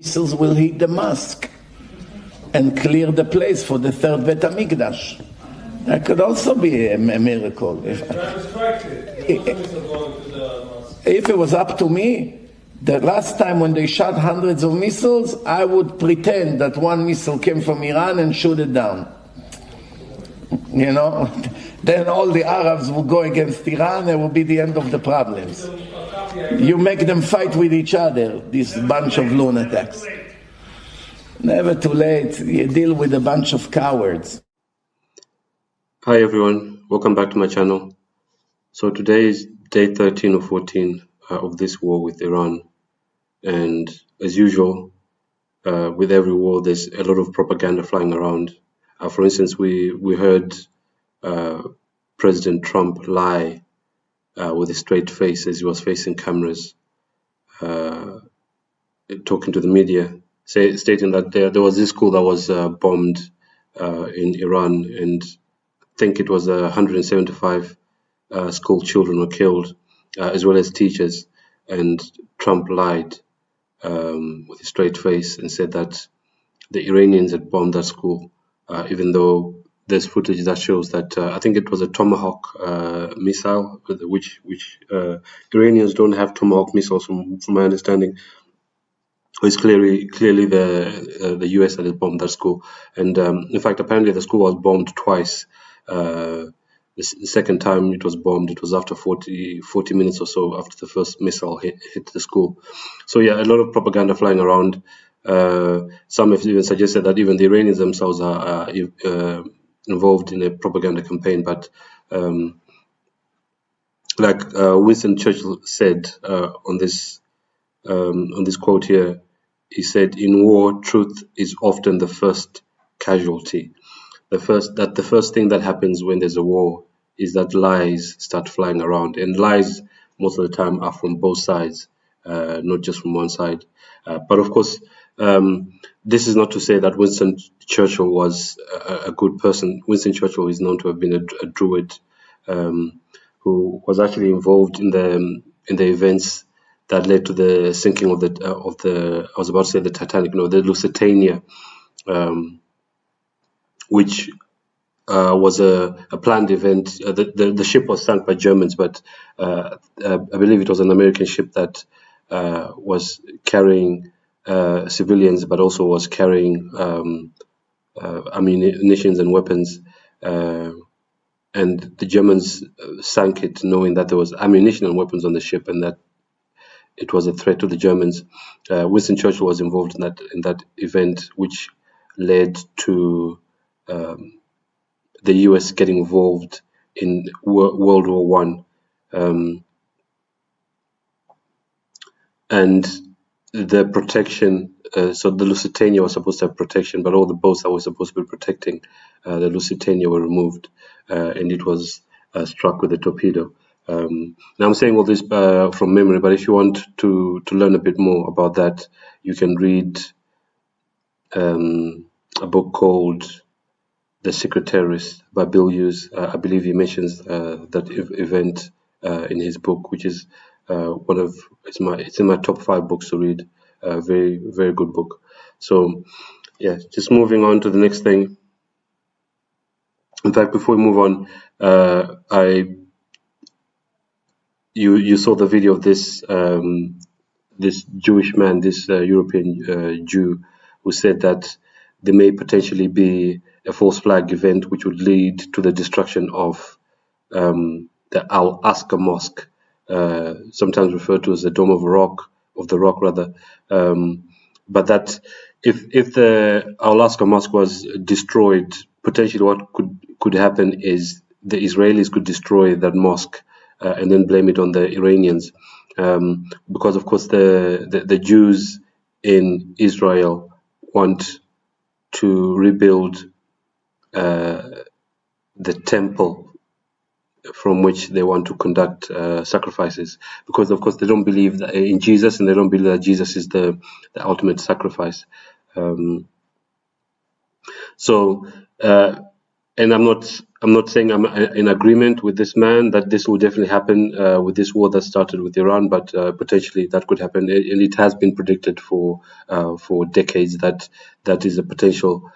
missiles will hit the mosque and clear the place for the third Bet HaMikdash. That could also be a miracle. If it was up to me, the last time when they shot hundreds of missiles, I would pretend that one missile came from Iran and shoot it down. You know, then all the Arabs will go against Iran, and it will be the end of the problems. You make them fight with each other, this bunch of lunatics. Never too late. You deal with a bunch of cowards. Hi everyone, welcome back to my channel. So today is day 13 or 14 of this war with Iran, and as usual, with every war there's a lot of propaganda flying around. For instance, we heard President Trump lie with a straight face as he was facing cameras, talking to the media, stating that there was this school that was bombed in Iran, and I think it was 175 school children were killed, as well as teachers. And Trump lied with a straight face and said that the Iranians had bombed that school, even though there's footage that shows that I think it was a Tomahawk missile, which Iranians don't have Tomahawk missiles, from my understanding. It's clearly the US that had bombed that school, and in fact, apparently the school was bombed twice. The second time it was bombed, it was after 40 minutes or so after the first missile hit the school. So yeah, a lot of propaganda flying around. Some have even suggested that even the Iranians themselves are involved in a propaganda campaign. But like Winston Churchill said on this quote here, he said, "In war, truth is often the first casualty." The first thing that happens when there's a war is that lies start flying around, and lies most of the time are from both sides, not just from one side. But of course, this is not to say that Winston Churchill was a good person. Winston Churchill is known to have been a Druid who was actually involved in the events that led to the sinking of the I was about to say the Titanic, no, the Lusitania, which was a planned event. The ship was sunk by Germans, but I believe it was an American ship that was carrying civilians, but also was carrying ammunition and weapons. And the Germans sank it knowing that there was ammunition and weapons on the ship, and that it was a threat to the Germans. Winston Churchill was involved in that event, which led to the US getting involved in World War I, and the protection. So the Lusitania was supposed to have protection, but all the boats that were supposed to be protecting the Lusitania were removed, and it was struck with a torpedo. Now I'm saying all this from memory, but if you want to learn a bit more about that, you can read a book called The Secret Terrorist by Bill Hughes. I believe he mentions that event in his book, which is it's in my top 5 books to read. Very, very good book. So yeah, just moving on to the next thing. In fact, before we move on, you saw the video of this this Jewish man, this European Jew, who said that there may potentially be a false flag event which would lead to the destruction of the Al-Aqsa Mosque, sometimes referred to as the Dome of the Rock, rather. But that if the Al-Aqsa Mosque was destroyed, potentially what could happen is the Israelis could destroy that mosque and then blame it on the Iranians, because of course the Jews in Israel want to rebuild the temple from which they want to conduct sacrifices, because of course they don't believe in Jesus, and they don't believe that Jesus is the ultimate sacrifice. So and I'm not saying I'm in agreement with this man that this will definitely happen with this war that started with Iran, but potentially that could happen, and it has been predicted for decades that is a potential.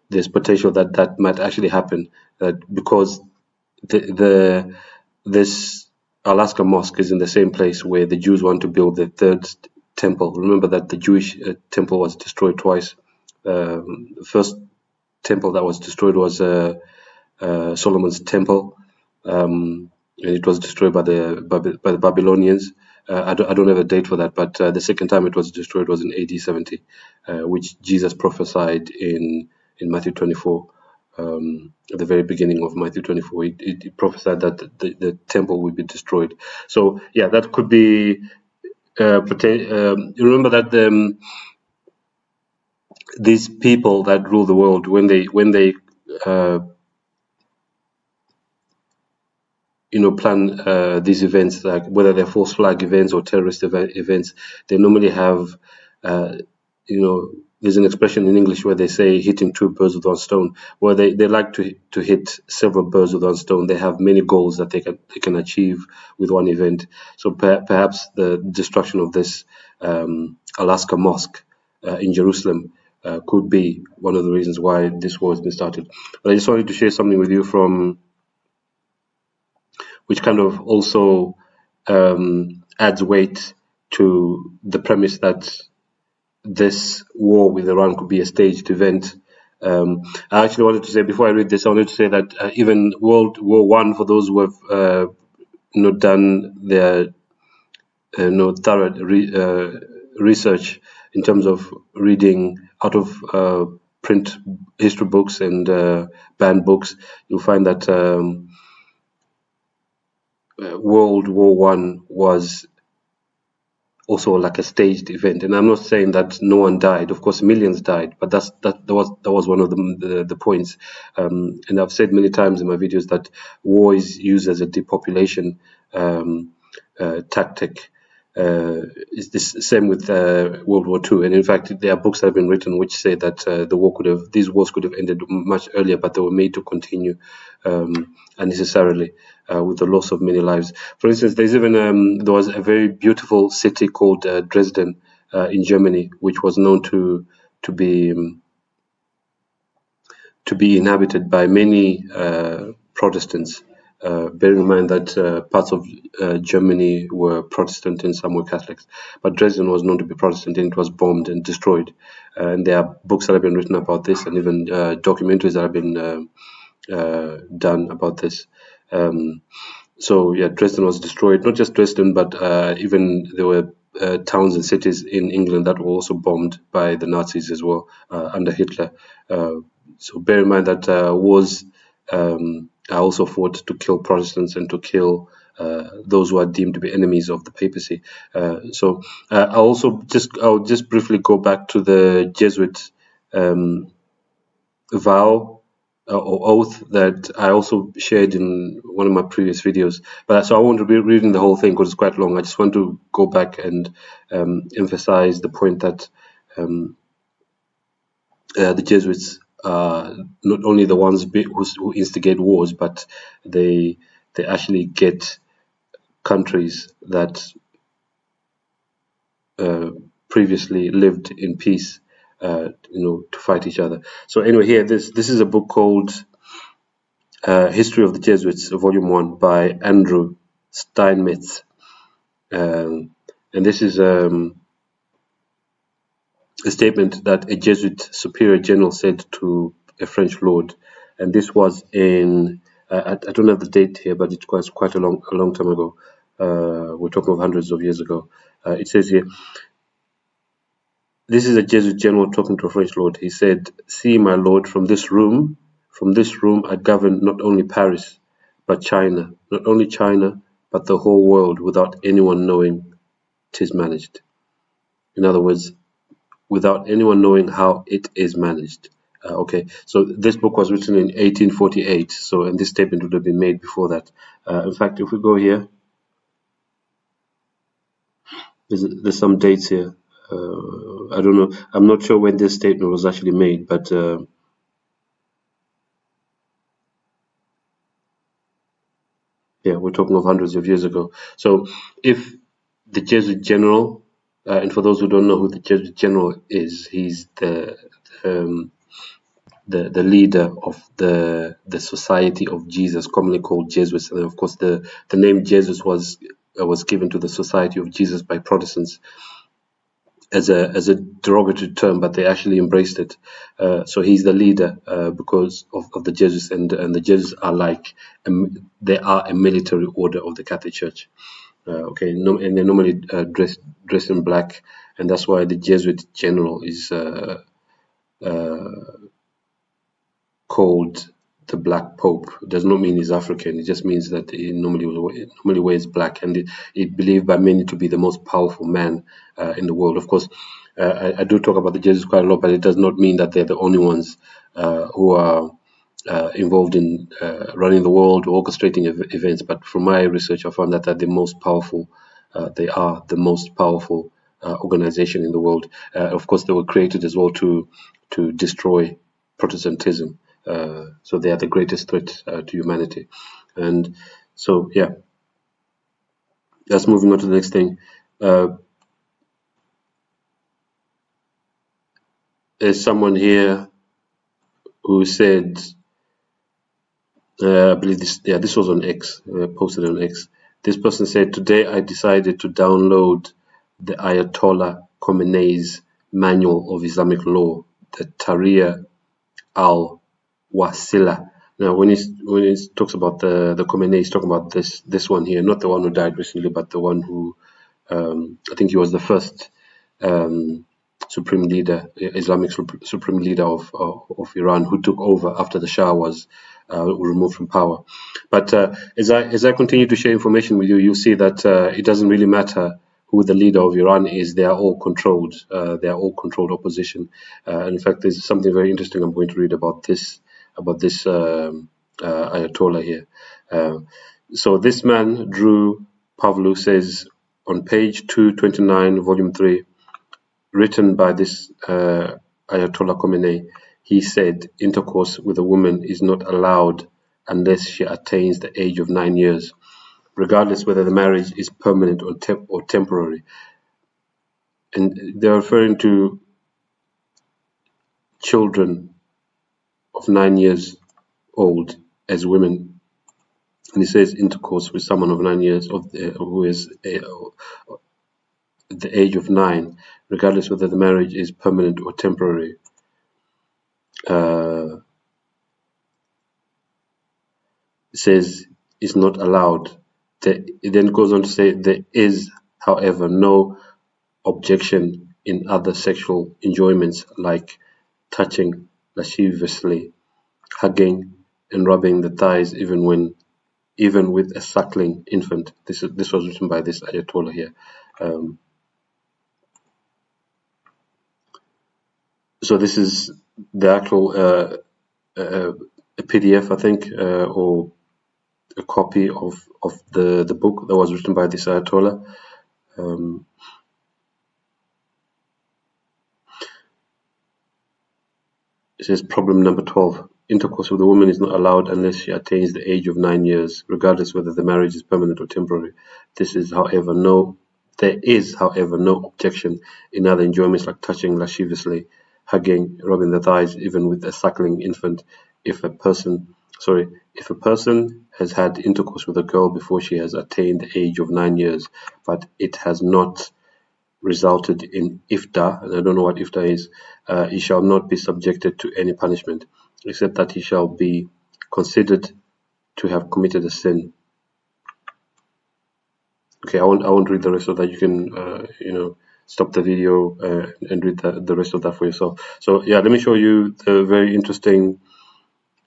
There's potential that might actually happen, because this Alaska mosque is in the same place where the Jews want to build the third temple. Remember that the Jewish temple was destroyed twice. The first temple that was destroyed was Solomon's temple, and it was destroyed by the Babylonians. I don't have a date for that, but the second time it was destroyed was in AD 70, which Jesus prophesied in Matthew 24. At the very beginning of Matthew 24, it prophesied that the temple would be destroyed. So yeah, that could be. Remember that these people that rule the world, when they plan these events, like whether they're false flag events or terrorist events, they normally have, there's an expression in English where they say hitting two birds with one stone, where they like to hit several birds with one stone. They have many goals that they can achieve with one event. So perhaps the destruction of this Alaska mosque in Jerusalem could be one of the reasons why this war has been started. But I just wanted to share something with you which kind of also adds weight to the premise that this war with Iran could be a staged event. I actually wanted to say, before I read this, I wanted to say that even World War I, for those who have done their thorough research in terms of reading out of print history books and banned books, you'll find that World War I was also like a staged event. And I'm not saying that no one died. Of course, millions died, but that was one of the points. And I've said many times in my videos that war is used as a depopulation tactic. Is this same with World War II? And in fact, there are books that have been written which say that these wars could have ended much earlier, but they were made to continue unnecessarily with the loss of many lives. For instance, there was a very beautiful city called Dresden in Germany, which was known to be inhabited by many Protestants. Bearing in mind that parts of Germany were Protestant and some were Catholics, but Dresden was known to be Protestant, and it was bombed and destroyed. And there are books that have been written about this, and even documentaries that have been done about this. So yeah, Dresden was destroyed. Not just Dresden, but even there were towns and cities in England that were also bombed by the Nazis as well under Hitler. So bear in mind that wars are also fought to kill Protestants and to kill those who are deemed to be enemies of the papacy. So I'll just briefly go back to the Jesuit vow or oath that I also shared in one of my previous videos. But so I won't be reading the whole thing because it's quite long. I just want to go back and emphasize the point that the Jesuits are not only the ones who instigate wars, but they actually get countries that previously lived in peace to fight each other. So anyway, here this is a book called History of the Jesuits, Volume 1 by Andrew Steinmetz, and this is a statement that a Jesuit superior general said to a French lord, and this was in I don't have the date here, but it was quite a long time ago. We're talking of hundreds of years ago. It says here, this is a Jesuit general talking to a French lord. He said, "See, my lord, from this room I govern not only Paris, but China. Not only China, but the whole world without anyone knowing 'tis managed." In other words, without anyone knowing how it is managed. Okay, so this book was written in 1848, and this statement would have been made before that. In fact, if we go here, there's some dates here. I don't know. I'm not sure when this statement was actually made, but Yeah, we're talking of hundreds of years ago. So if the Jesuit general, and for those who don't know who the Jesuit general is, he's the leader of the Society of Jesus, commonly called Jesuits. And of course, the name Jesus was given to the Society of Jesus by Protestants as a derogatory term, but they actually embraced it. So he's the leader because of the Jesuits, and the Jesuits are like they are a military order of the Catholic Church. Okay, and they normally dress in black, and that's why the Jesuit general is called the Black Pope. It does not mean he's African. It just means that he normally wears black, and he believed by many to be the most powerful man in the world. Of course, I do talk about the Jesuits quite a lot, but it does not mean that they're the only ones who are involved in running the world or orchestrating events. But from my research, I found that they're the most powerful. They are the most powerful organization in the world. Of course, they were created as well to destroy Protestantism. So they are the greatest threat to humanity. And so, yeah, that's moving on to the next thing. There's someone here who said, I believe this was on X, posted on X. This person said, today I decided to download the Ayatollah Khomenei's Manual of Islamic Law, the Tahrir al-Wasila. Now, when he talks about the Khomeini, he's talking about this one here, not the one who died recently, but the one who, I think he was the first supreme leader, Islamic supreme leader of Iran, who took over after the Shah was removed from power. But as I continue to share information with you, you'll see that it doesn't really matter who the leader of Iran is. They are all controlled. They are all controlled opposition. And in fact, there's something very interesting I'm going to read about this Ayatollah here. So this man, Drew Pavlou, says on page 229, volume 3, written by this Ayatollah Khomeini, he said, intercourse with a woman is not allowed unless she attains the age of 9 years, regardless whether the marriage is permanent or temporary. And they're referring to children of 9 years old as women. And he says intercourse with someone of 9 years who is the age of 9, regardless whether the marriage is permanent or temporary. It says it's not allowed. It then goes on to say there is, however, no objection in other sexual enjoyments like touching lasciviously, hugging and rubbing the thighs, even with a suckling infant. This was written by this Ayatollah here. So this is the actual a PDF, I think, or a copy of the book that was written by this Ayatollah. It says problem number 12. Intercourse with a woman is not allowed unless she attains the age of 9 years, regardless whether the marriage is permanent or temporary. There is, however, no objection in other enjoyments like touching lasciviously, hugging, rubbing the thighs, even with a suckling infant, if a person has had intercourse with a girl before she has attained the age of 9 years, but it has not resulted in ifta, and I don't know what ifta is, he shall not be subjected to any punishment, except that he shall be considered to have committed a sin. Okay, I won't read the rest of that. You can, stop the video and read the rest of that for yourself. So yeah, let me show you the very interesting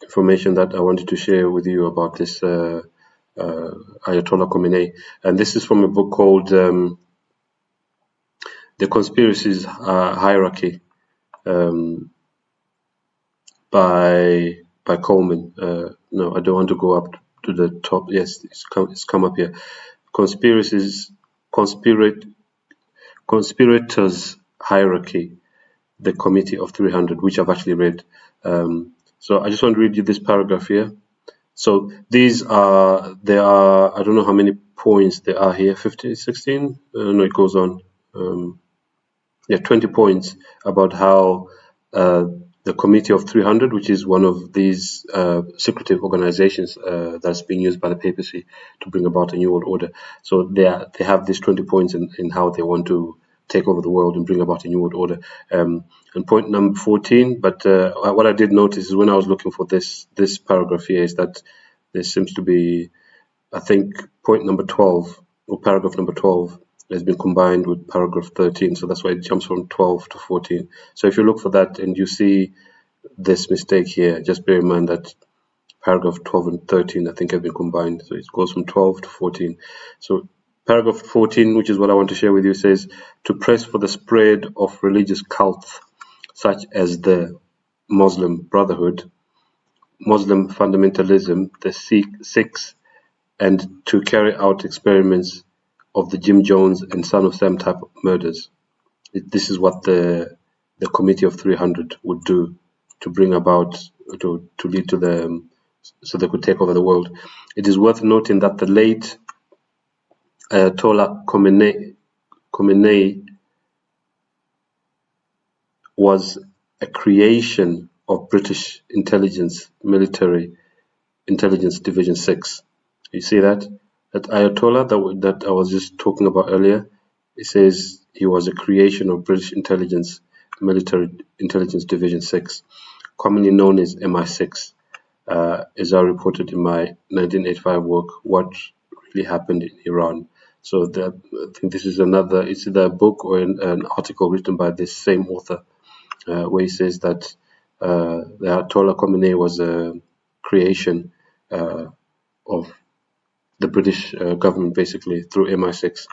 information that I wanted to share with you about this Ayatollah Khomeini. And this is from a book called The Conspiracies Hierarchy by Coleman. No, I don't want to go up to the top. Yes, it's come up here. Conspirators Hierarchy, the Committee of 300, which I've actually read. So I just want to read you this paragraph here. It So these are, there are, I don't know how many points there are here, 15, 16? No, it goes on. 20 points about how the Committee of 300, which is one of these secretive organizations that's being used by the papacy to bring about a new world order. So they have these 20 points in how they want to take over the world and bring about a new world order. And point number 14, but what I did notice is when I was looking for this paragraph here is that there seems to be, I think, point number 12 or paragraph number 12 has been combined with paragraph 13, so that's why it jumps from 12 to 14. So if you look for that and you see this mistake here, just bear in mind that paragraph 12 and 13 I think have been combined, so it goes from 12 to 14. So paragraph 14, which is what I want to share with you, says to press for the spread of religious cults such as the Muslim Brotherhood, Muslim fundamentalism, the Sikhs, and to carry out experiments of the Jim Jones and Son of Sam type of murders. This is what the Committee of 300 would do to bring about, to lead to the, so they could take over the world. It is worth noting that the late Ayatollah Khomeini was a creation of British intelligence, military intelligence division 6. You see that? That Ayatollah that I was just talking about earlier, it says he was a creation of British intelligence, military intelligence division 6, commonly known as MI6, as I reported in my 1985 work, What Really Happened in Iran. So I think this is another, it's either a book or an article written by this same author, where he says that the Ayatollah Khomeini was a creation of the British government, basically, through MI6.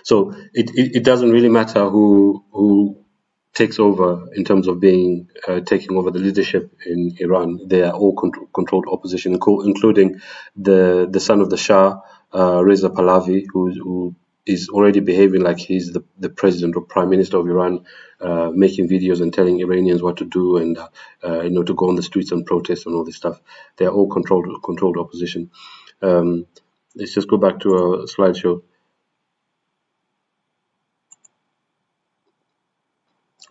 So it doesn't really matter who takes over in terms of being taking over the leadership in Iran. They are all controlled opposition, including the son of the Shah, Reza Pahlavi, who is already behaving like he's the president or prime minister of Iran, making videos and telling Iranians what to do and to go on the streets and protest and all this stuff. They are all controlled opposition. Let's just go back to a slideshow.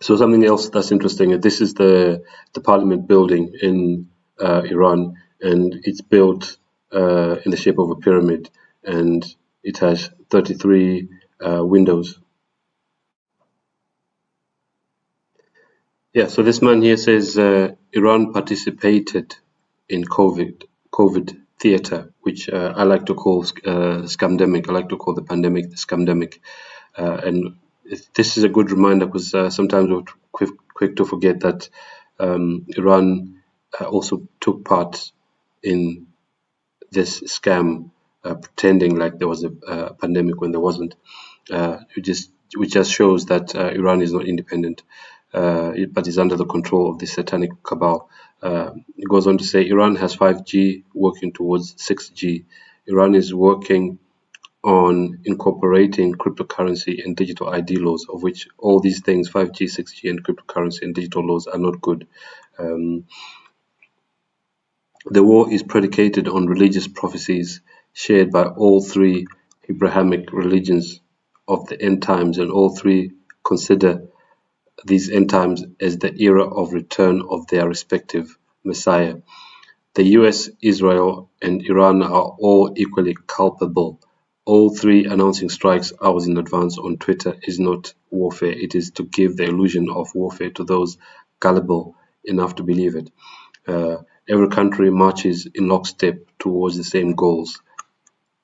So something else that's interesting, this is the parliament building in Iran, and it's built in the shape of a pyramid, and it has 33 windows. Yeah, so this man here says Iran participated in COVID theater, which I like to call scamdemic. I like to call the pandemic the scamdemic, and this is a good reminder because sometimes we're quick to forget that Iran also took part in this scam, pretending like there was a pandemic when there wasn't. Which just shows that Iran is not independent, but is under the control of the satanic cabal. It goes on to say Iran has 5G working towards 6G. Iran is working on incorporating cryptocurrency and digital ID laws, of which all these things, 5G, 6G, and cryptocurrency and digital laws, are not good. The war is predicated on religious prophecies shared by all three Abrahamic religions of the end times, and all three consider these end times as the era of return of their respective Messiah. The US, Israel, and Iran are all equally culpable. All three announcing strikes hours in advance on Twitter is not warfare. It is to give the illusion of warfare to those gullible enough to believe it. Every country marches in lockstep towards the same goals,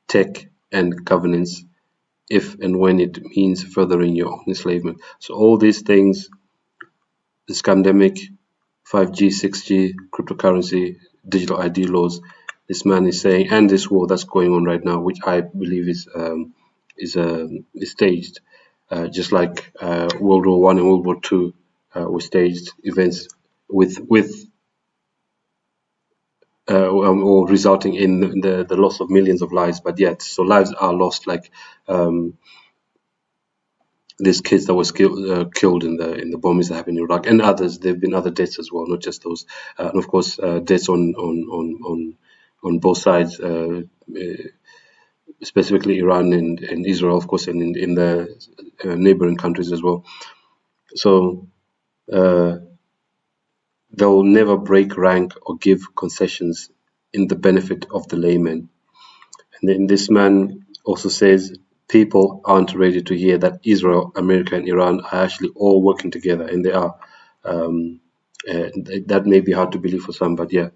tech and governance, if and when it means furthering your own enslavement. So all these things, the scamdemic, 5G, 6G, cryptocurrency, digital ID laws, this man is saying, and this war that's going on right now, which I believe is staged, just like World War I and World War II were staged events with or resulting in the loss of millions of lives, but yet, so lives are lost, like these kids that was killed in the bombings that happened in Iraq, and others. There have been other deaths as well, not just those. And of course, deaths on both sides, specifically Iran and Israel, of course, and in the neighboring countries as well. So they'll never break rank or give concessions in the benefit of the layman. And then this man also says people aren't ready to hear that Israel, America, and Iran are actually all working together, and they are. That may be hard to believe for some, but yeah,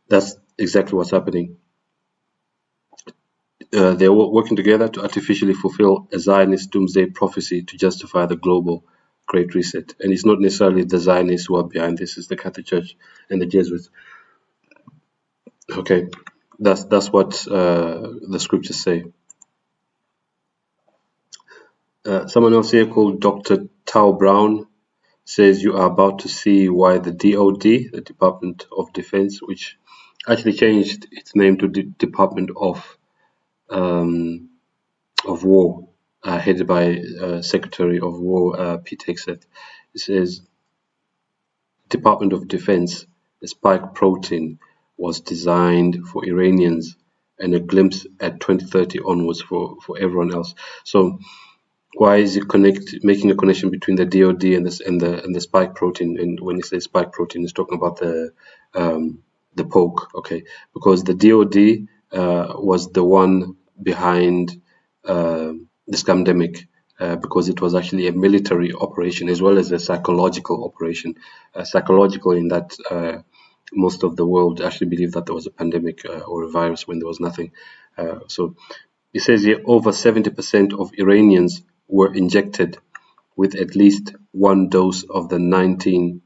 that's exactly what's happening. They're working together to artificially fulfill a Zionist doomsday prophecy to justify the global Great Reset. And it's not necessarily the Zionists who are behind this, it's the Catholic Church and the Jesuits. Okay, that's what the scriptures say. Someone else here called Dr. Tao Brown says you are about to see why the DOD, the Department of Defense, which actually changed its name to the Department of War, headed by Secretary of War Pete Hegseth. It says Department of Defense, the spike protein was designed for Iranians and a glimpse at 2030 onwards for everyone else. So why is it making a connection between the DOD and the spike protein? And when it says spike protein, it's talking about the poke, okay? Because the DOD was the one behind this pandemic, because it was actually a military operation as well as a psychological operation. Psychological in that most of the world actually believed that there was a pandemic or a virus when there was nothing. So it says here over 70% of Iranians were injected with at least one dose of the 19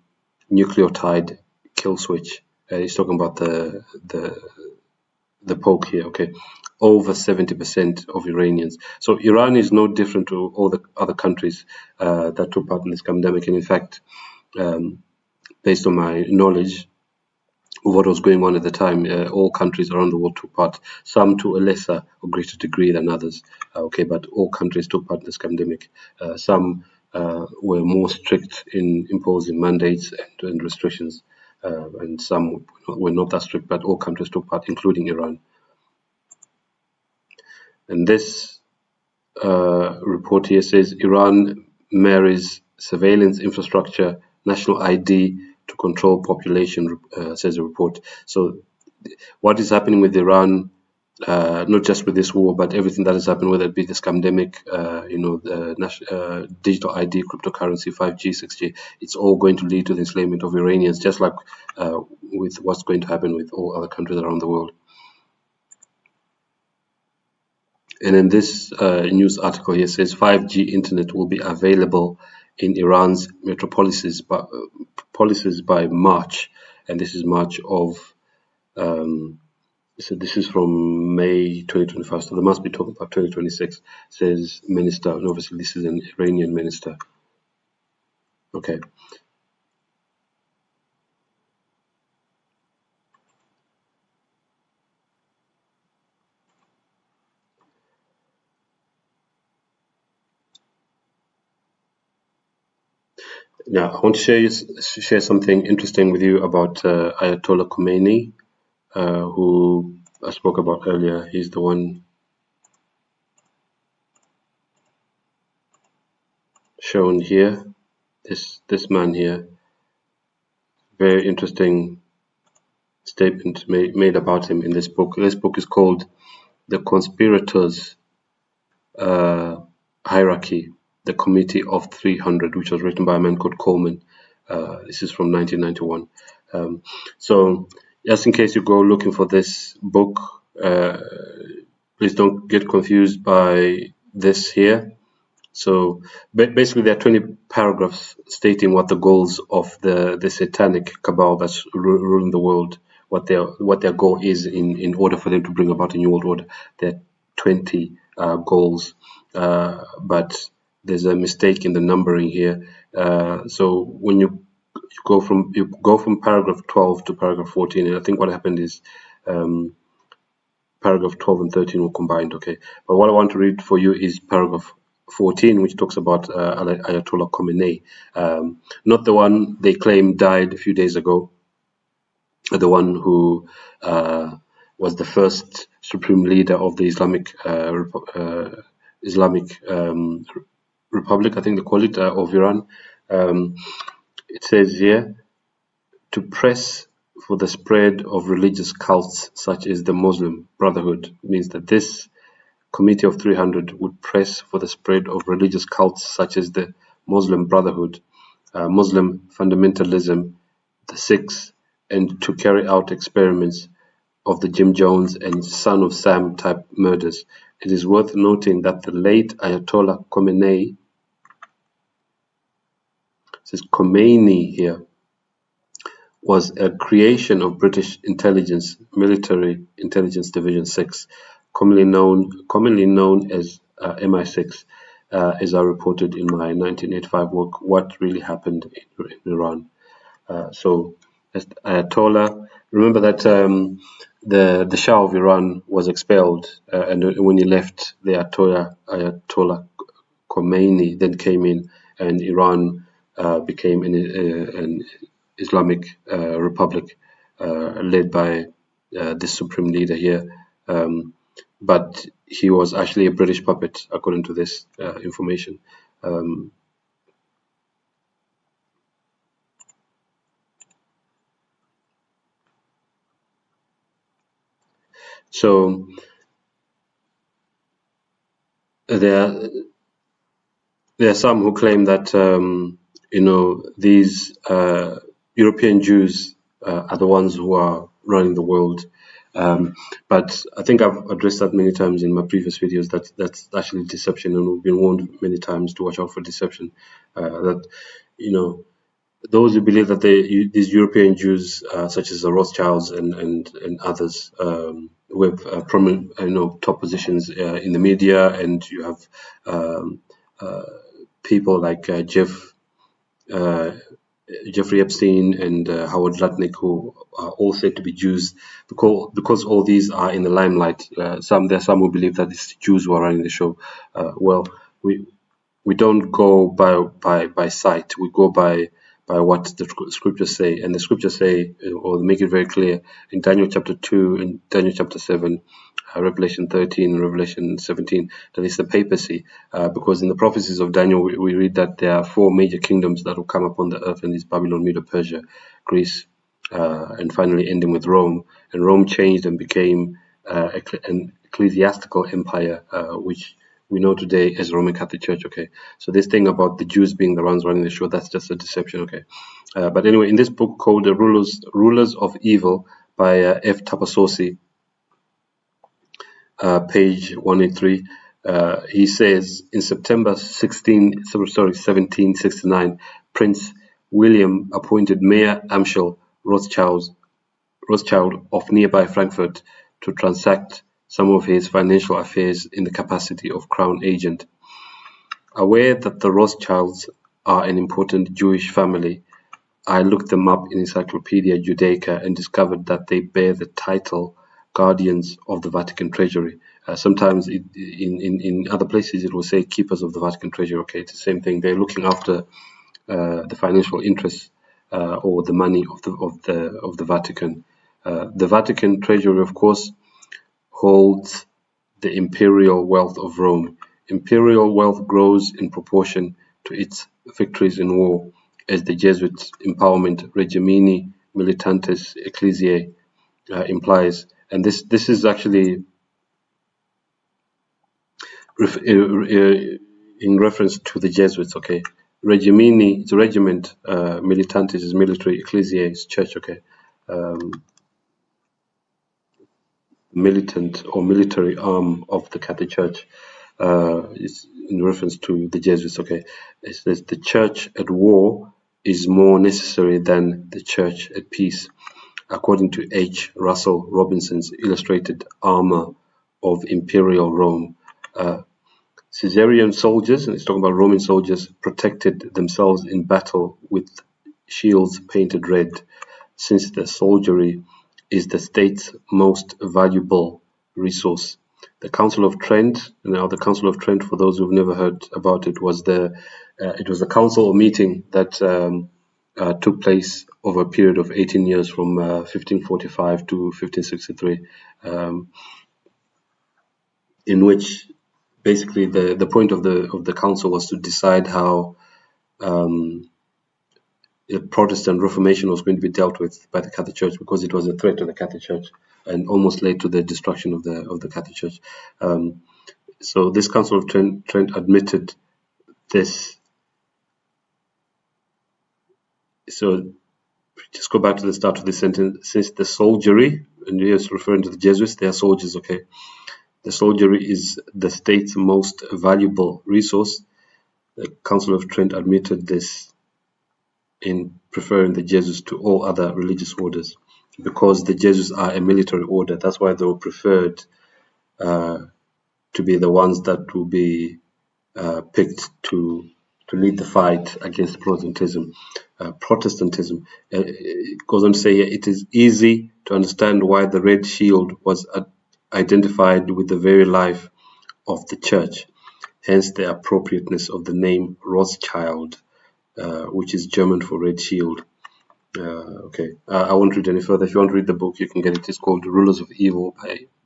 nucleotide kill switch. He's talking about the poke here, okay? Over 70% of Iranians. So Iran is no different to all the other countries that took part in this pandemic. And in fact, based on my knowledge of what was going on at the time, all countries around the world took part, some to a lesser or greater degree than others, okay, but all countries took part in this pandemic. Some were more strict in imposing mandates and restrictions, and some were not that strict, but all countries took part, including Iran. And this report here says Iran marries surveillance infrastructure, national ID to control population, says the report. So what is happening with Iran, not just with this war, but everything that has happened, whether it be this pandemic, the digital ID, cryptocurrency, 5G, 6G, it's all going to lead to the enslavement of Iranians, just like with what's going to happen with all other countries around the world. And in this news article here says 5G internet will be available in Iran's metropolises by March, and this is March of. So this is from May 2025. So they must be talking about 2026. Says minister, and obviously this is an Iranian minister. Okay. Now, I want to share something interesting with you about Ayatollah Khomeini, who I spoke about earlier. He's the one shown here. This man here. Very interesting statement made about him in this book. This book is called The Conspirators' Hierarchy, the Committee of 300, which was written by a man called Coleman. This is from 1991. So just in case you go looking for this book, please don't get confused by this here. So basically there are 20 paragraphs stating what the goals of the satanic cabal that's ruling the world, what their goal is in order for them to bring about a new world order. There are 20 goals, but there's a mistake in the numbering here. So when you go from paragraph 12 to paragraph 14, and I think what happened is paragraph 12 and 13 were combined, okay? But what I want to read for you is paragraph 14, which talks about Ayatollah Khomeini, not the one they claim died a few days ago, the one who was the first supreme leader of the Islamic Republic, I think they call it, of Iran. It says here, to press for the spread of religious cults such as the Muslim Brotherhood, means that this Committee of 300 would press for the spread of religious cults such as the Muslim Brotherhood, Muslim fundamentalism, the Sikhs, and to carry out experiments of the Jim Jones and Son of Sam type murders. It is worth noting that the late Ayatollah Khomeini, it says Khomeini here, was a creation of British intelligence, Military Intelligence Division 6, commonly known as MI6, as I reported in my 1985 work, What Really Happened in Iran. So, as Ayatollah, remember that the Shah of Iran was expelled, and when he left, the Ayatollah Khomeini then came in, and Iran became an Islamic Republic led by this supreme leader here. But he was actually a British puppet, according to this information. So there are some who claim that these European Jews are the ones who are running the world. But I think I've addressed that many times in my previous videos, that that's actually deception, and we've been warned many times to watch out for deception. That those who believe that these European Jews, such as the Rothschilds and others, who have prominent, top positions in the media, and you have people like Jeffrey Epstein and Howard Lutnick, who are all said to be Jews, because all these are in the limelight. There are some who believe that it's Jews who are running the show. Well, we don't go by sight. We go by what the scriptures say, and the scriptures say, or make it very clear in Daniel chapter 2 and Daniel chapter 7, Revelation 13 and Revelation 17, that it's the papacy, because in the prophecies of Daniel we read that there are 4 major kingdoms that will come upon the earth, and it's Babylon, Medo, Persia, Greece, and finally ending with Rome. And Rome changed and became an ecclesiastical empire, which we know today as Roman Catholic Church. Okay, so this thing about the Jews being the ones running the show, that's just a deception. Okay, but anyway, in this book called The Rulers of Evil by F. Tapasosi, page 183, he says, in September 1769, Prince William appointed Mayor Amschel Rothschild of nearby Frankfurt to transact some of his financial affairs in the capacity of crown agent. Aware that the Rothschilds are an important Jewish family, I looked them up in Encyclopedia Judaica and discovered that they bear the title Guardians of the Vatican Treasury. Sometimes in other places it will say Keepers of the Vatican Treasury. Okay, it's the same thing. They're looking after the financial interests or the money of the Vatican. The Vatican Treasury, of course, holds the imperial wealth of Rome. Imperial wealth grows in proportion to its victories in war, as the Jesuits' empowerment Regimini Militantes Ecclesiae implies. And this is actually in reference to the Jesuits. Okay, Regimini is a regiment, Militantes is military, Ecclesiae is church. Okay, militant or military arm of the Catholic Church is in reference to the Jesuits. Okay, it says the church at war is more necessary than the church at peace, according to H. Russell Robinson's Illustrated Armor of Imperial Rome. Caesarian soldiers, and it's talking about Roman soldiers, protected themselves in battle with shields painted red, since the soldiery is the state's most valuable resource. the Council of Trent. Now, the Council of Trent, for those who've never heard about it, was the council meeting that took place over a period of 18 years, from 1545 to 1563, in which basically the point of the council was to decide how the Protestant Reformation was going to be dealt with by the Catholic Church, because it was a threat to the Catholic Church and almost led to the destruction of the Catholic Church. So this Council of Trent admitted this. So just go back to the start of the sentence. Since the soldiery, and he's referring to the Jesuits, they are soldiers, okay? The soldiery is the state's most valuable resource. The Council of Trent admitted this in preferring the Jesuits to all other religious orders, because the Jesuits are a military order. That's why they were preferred to be the ones that will be picked to lead the fight against Protestantism. It goes on to say, it is easy to understand why the Red Shield was identified with the very life of the Church, hence the appropriateness of the name Rothschild, which is German for Red Shield. Okay, I won't read any further. If you want to read the book, you can get it. It's called The Rulers of Evil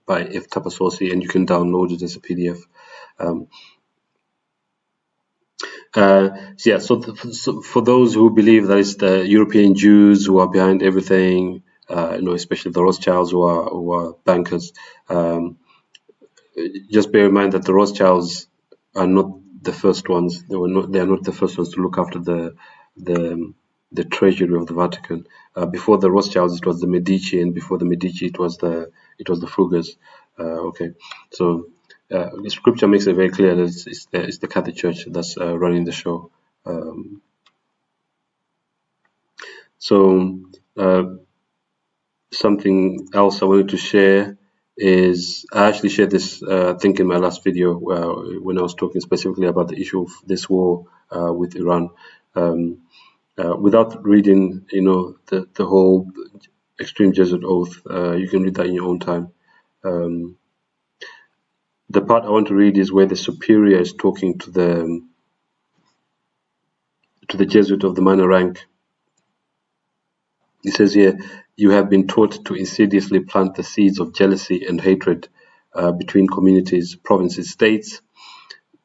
by F. Tapasosi, and you can download it as a PDF. So for those who believe that it's the European Jews who are behind everything, especially the Rothschilds who are bankers, just bear in mind that the Rothschilds are not the first ones. They are not the first ones to look after the treasury of the Vatican. Before the Rothschilds, it was the Medici, and before the Medici, it was the Fruggers. Okay, so the scripture makes it very clear that it's the Catholic Church that's running the show. Something else I wanted to share is, I actually shared this I think in my last video when I was talking specifically about the issue of this war with Iran. Without reading, the whole Extreme Jesuit Oath, you can read that in your own time. The part I want to read is where the superior is talking to the Jesuit of the minor rank. He says here, "You have been taught to insidiously plant the seeds of jealousy and hatred between communities, states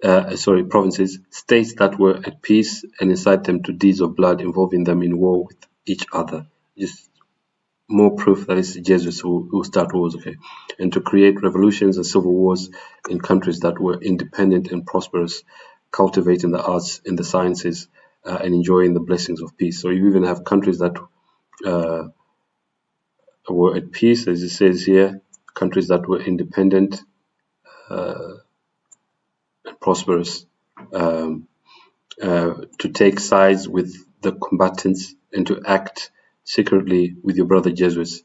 that were at peace, and incite them to deeds of blood, involving them in war with each other." Just more proof that it's the Jesuits who start wars, okay? "And to create revolutions and civil wars in countries that were independent and prosperous, cultivating the arts and the sciences, and enjoying the blessings of peace." So you even have countries that were at peace, as it says here, countries that were independent and prosperous, to take sides with the combatants and to act secretly with your brother Jesuit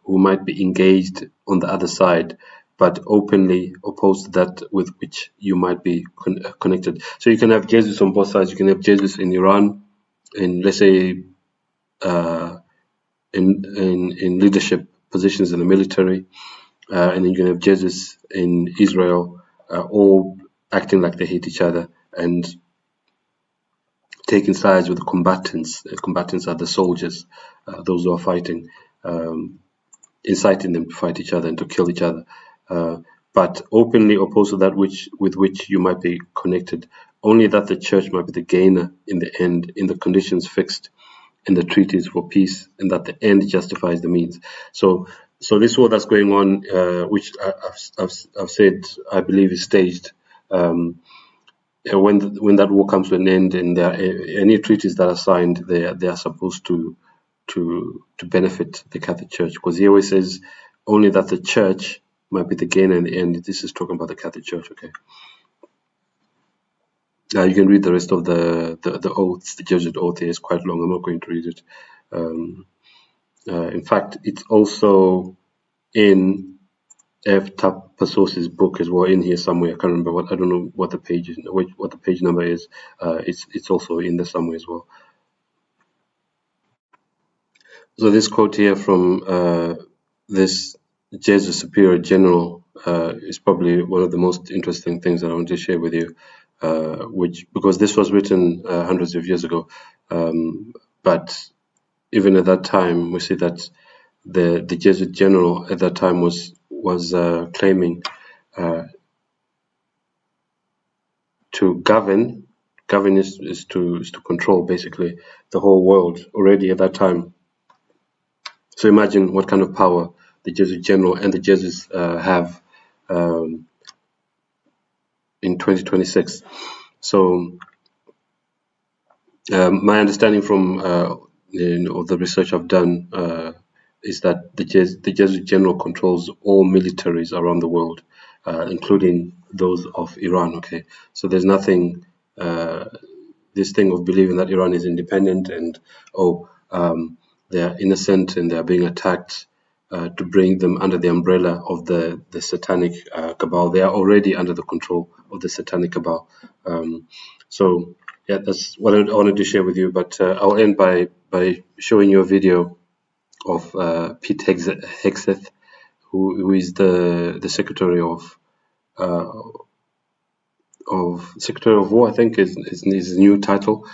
who might be engaged on the other side, but openly opposed to that with which you might be connected. So you can have Jesuits on both sides. You can have Jesuits in Iran, in, let's say, in leadership positions in the military, and then you can have Jesuits in Israel, all acting like they hate each other and taking sides with the combatants. The combatants are the soldiers, those who are fighting, inciting them to fight each other and to kill each other, but openly opposed to that with which you might be connected. Only that the Church might be the gainer in the end, in the conditions fixed in the treaties for peace, and that the end justifies the means. So this war that's going on, which I've said I believe is staged. When that war comes to an end, and there are any treaties that are signed, they are supposed to benefit the Catholic Church, because he always says only that the Church might be the gainer in the end. This is talking about the Catholic Church, okay? You can read the rest of the oaths. The Jesuit oath here is quite long. I'm not going to read it. In fact, it's also in F. Tapasosi's book as well, in here somewhere. I can't remember I don't know what the page is, what the page number is. It's also in there somewhere as well. So this quote here from this Jesus Superior General is probably one of the most interesting things that I want to share with you, because this was written hundreds of years ago, but even at that time, we see that the Jesuit general at that time was claiming to govern. Govern is to control basically the whole world already at that time. So imagine what kind of power the Jesuit general and the Jesuits have in 2026. So my understanding from the research I've done is that the Jesuit general controls all militaries around the world, including those of Iran. Okay, so there's nothing. This thing of believing that Iran is independent and they are innocent and they are being attacked to bring them under the umbrella of the satanic cabal. They are already under the control of the satanic cabal. So yeah, that's what I wanted to share with you. But I'll end by showing you a video of Pete Hegseth, who is the Secretary of Secretary of War, I think is his new title.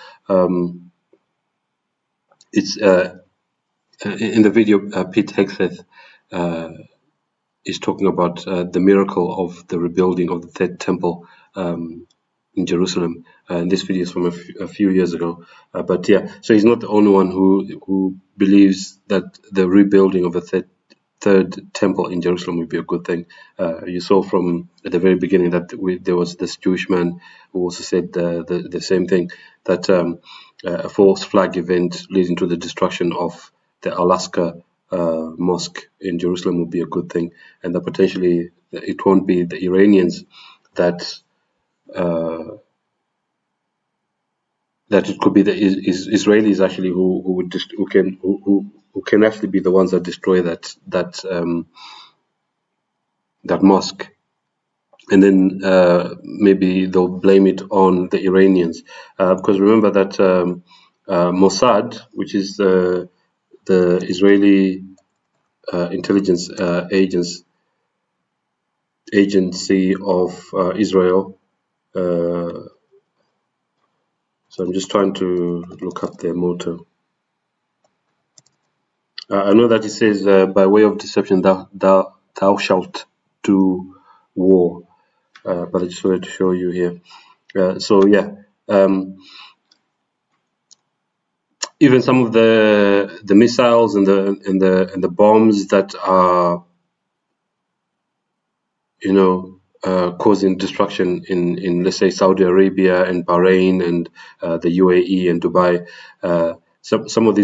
It's in the video, Pete Hegseth is talking about the miracle of the rebuilding of the Third Temple in Jerusalem. And this video is from a few years ago. But yeah, so he's not the only one who believes that the rebuilding of the third temple in Jerusalem would be a good thing. You saw from at the very beginning that there was this Jewish man who also said the same thing, that a false flag event leading to the destruction of the Al-Aqsa mosque in Jerusalem would be a good thing, and that potentially it won't be the Iranians that it could be the Israelis actually who can actually be the ones that destroy that mosque, and then maybe they'll blame it on the Iranians, because remember that Mossad, which is the Israeli intelligence agency of Israel. So I'm just trying to look up their motto. I know that it says, by way of deception, thou shalt do war. But I just wanted to show you here. So yeah, even some of the missiles and the bombs that are, causing destruction in let's say Saudi Arabia and Bahrain and the UAE and Dubai. Some of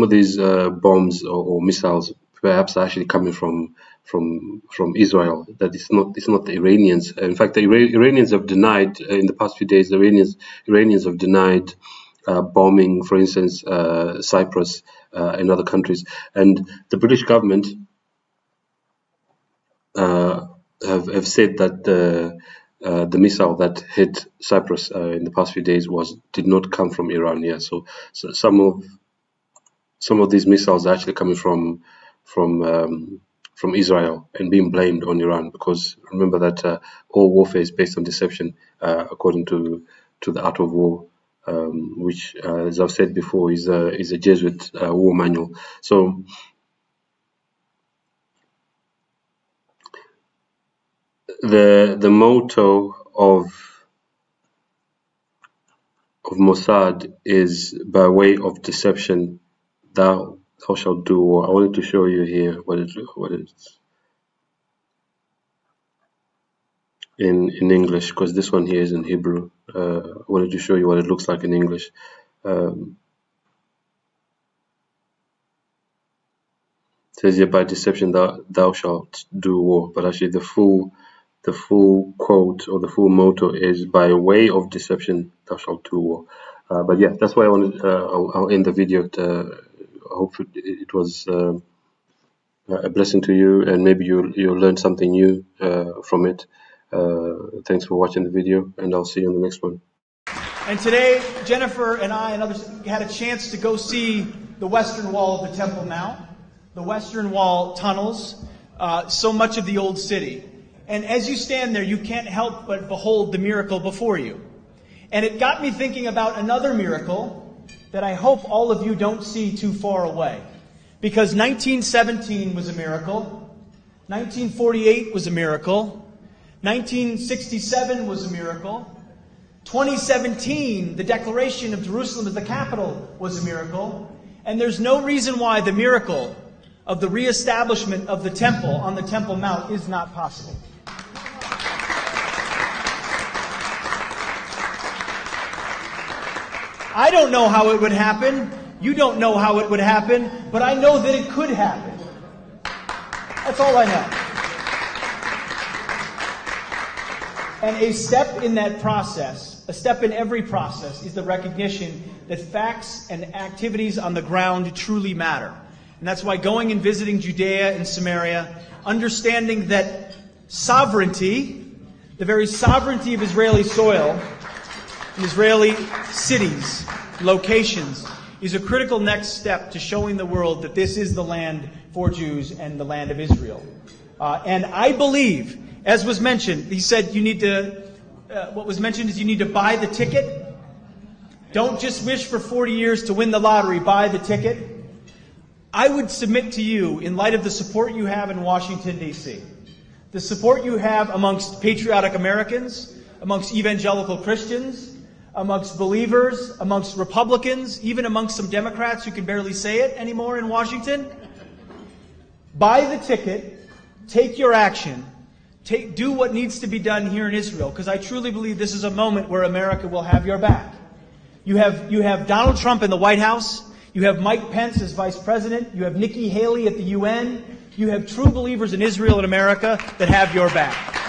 these bombs or missiles perhaps are actually coming from Israel. That it's not the Iranians. In fact, the Iranians have denied in the past few days. The Iranians have denied bombing, for instance, Cyprus and other countries, and the British government have said that the missile that hit Cyprus in the past few days did not come from Iran. Yeah, so some of these missiles are actually coming from Israel and being blamed on Iran, because remember that all warfare is based on deception, according to the Art of War, which, as I've said before, is a Jesuit war manual. So the motto of Mossad is, by way of deception, thou shalt do war. I wanted to show you here what it's in English, because this one here is in Hebrew. I wanted to show you what it looks like in English. It says here, by deception thou shalt do war, but actually the full quote or the full motto is, by way of deception thou shalt do war. But yeah, that's why I wanted. I'll end the video. I hope it was a blessing to you, and maybe you'll learn something new from it. Thanks for watching the video, and I'll see you on the next one. And today, Jennifer and I and others had a chance to go see the Western Wall of the Temple Mount, the Western Wall tunnels, so much of the old city. And as you stand there, you can't help but behold the miracle before you. And it got me thinking about another miracle that I hope all of you don't see too far away. Because 1917 was a miracle. 1948 was a miracle. 1967 was a miracle. 2017, the declaration of Jerusalem as the capital, was a miracle. And there's no reason why the miracle of the reestablishment of the temple on the Temple Mount is not possible. I don't know how it would happen. You don't know how it would happen. But I know that it could happen. That's all I know. And a step in that process, a step in every process, is the recognition that facts and activities on the ground truly matter. And that's why going and visiting Judea and Samaria, understanding that sovereignty, the very sovereignty of Israeli soil, and Israeli cities, locations, is a critical next step to showing the world that this is the land for Jews and the land of Israel. And I believe, as was mentioned, he said you need to, what was mentioned is you need to buy the ticket. Don't just wish for 40 years to win the lottery, buy the ticket. I would submit to you, in light of the support you have in Washington, D.C., the support you have amongst patriotic Americans, amongst evangelical Christians, amongst believers, amongst Republicans, even amongst some Democrats who can barely say it anymore in Washington, buy the ticket, take your action, do what needs to be done here in Israel, because I truly believe this is a moment where America will have your back. You have Donald Trump in the White House. You have Mike Pence as vice president. You have Nikki Haley at the UN. You have true believers in Israel and America that have your back.